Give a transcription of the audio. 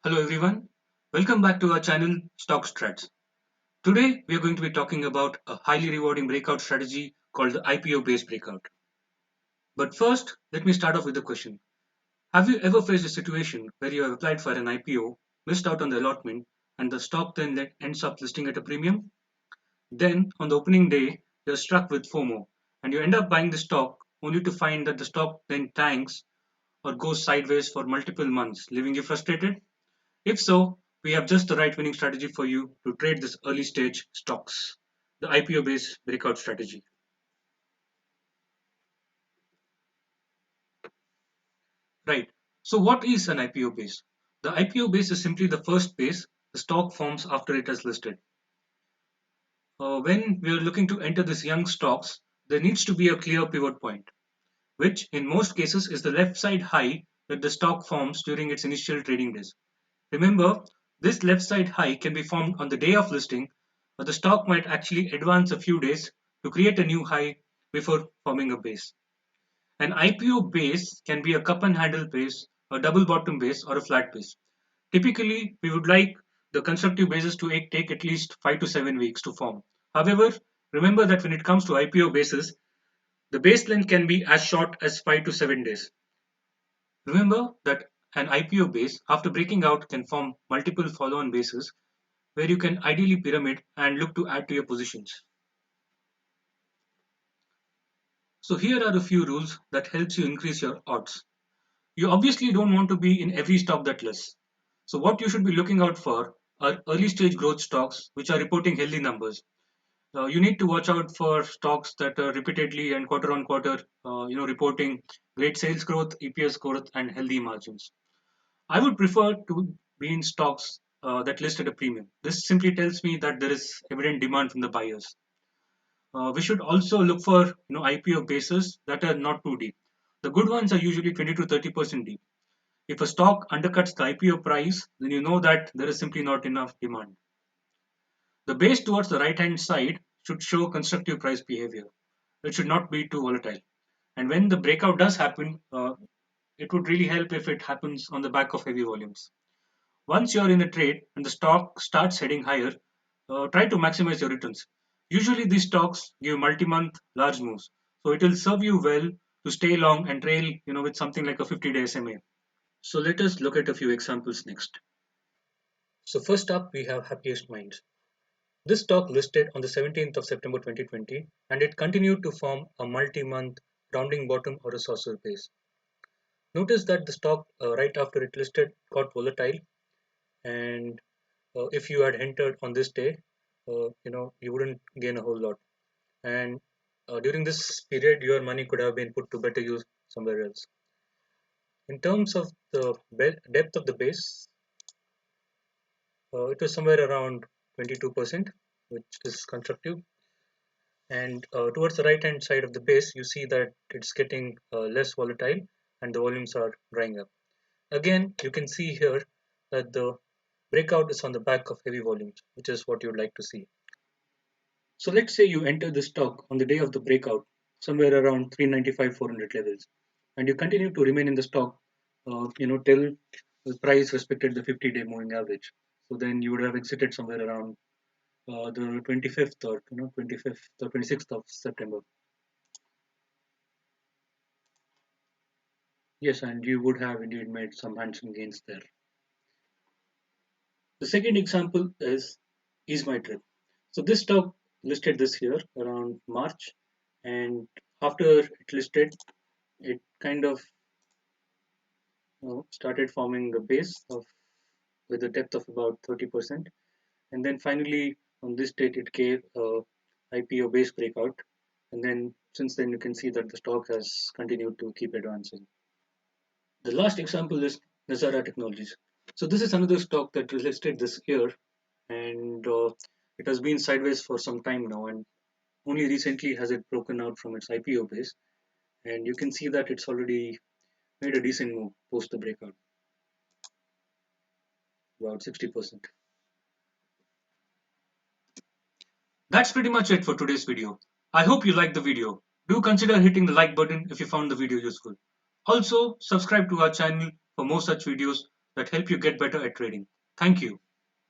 Hello everyone, welcome back to our channel Stock Strats. Today we are going to be talking about a highly rewarding breakout strategy called the IPO based breakout. But first, let me start off with a question. Have you ever faced a situation where you have applied for an IPO, missed out on the allotment, and the stock then ends up listing at a premium? Then, on the opening day, you're struck with FOMO and you end up buying the stock only to find that the stock then tanks or goes sideways for multiple months, leaving you frustrated? If so, we have just the right winning strategy for you to trade this early stage stocks, the IPO based breakout strategy. Right. So, what is an IPO base? The IPO base is simply the first base the stock forms after it is listed. When we are looking to enter these young stocks, there needs to be a clear pivot point, which in most cases is the left side high that the stock forms during its initial trading days. Remember, this left side high can be formed on the day of listing, but the stock might actually advance a few days to create a new high before forming a base. An IPO base can be a cup and handle base, a double bottom base, or a flat base. Typically, we would like the constructive bases to take at least 5 to 7 weeks to form. However, remember that when it comes to IPO bases, the base length can be as short as 5 to 7 days. Remember that an IPO base, after breaking out, can form multiple follow-on bases where you can ideally pyramid and look to add to your positions. So here are a few rules that helps you increase your odds. You obviously don't want to be in every stock that lists. So what you should be looking out for are early stage growth stocks which are reporting healthy numbers. You need to watch out for stocks that are repeatedly and quarter on quarter, reporting great sales growth, EPS growth, and healthy margins. I would prefer to be in stocks that list at a premium. This simply tells me that there is evident demand from the buyers. We should also look for IPO bases that are not too deep. The good ones are usually 20 to 30% deep. If a stock undercuts the IPO price, then you know that there is simply not enough demand. The base towards the right hand side should show constructive price behavior. It should not be too volatile. And when the breakout does happen, it would really help if it happens on the back of heavy volumes. Once you're in a trade and the stock starts heading higher, try to maximize your returns. Usually these stocks give multi-month large moves, so it will serve you well to stay long and trail, with something like a 50-day SMA. So let us look at a few examples next. So first up, we have Happiest Minds. This stock listed on the 17th of September 2020, and it continued to form a multi-month rounding bottom or a saucer base. Notice that the stock right after it listed got volatile, and if you had entered on this day, you wouldn't gain a whole lot. And during this period, your money could have been put to better use somewhere else. In terms of the depth of the base, it was somewhere around 22%, which is constructive. And towards the right hand side of the base, you see that it's getting less volatile and the volumes are drying up. Again, you can see here that the breakout is on the back of heavy volumes, which is what you'd like to see. So let's say you enter the stock on the day of the breakout, somewhere around 395, 400 levels, and you continue to remain in the stock, till the price respected the 50-day moving average. So then you would have exited somewhere around the 25th or 25th or 26th of September. Yes, and you would have indeed made some handsome gains there. The second example is my trip. So this stock listed this year around March, and after it listed, it kind of started forming a base of with a depth of about 30%, and then finally on this date it gave a IPO base breakout, and then since then you can see that the stock has continued to keep advancing. The last example is Nazara Technologies. So this is another stock that was listed this year, and it has been sideways for some time now, and only recently has it broken out from its IPO base, and you can see that it's already made a decent move post the breakout, about 60%. That's pretty much it for today's video. I hope you liked the video. Do consider hitting the like button if you found the video useful. Also, subscribe to our channel for more such videos that help you get better at trading. Thank you.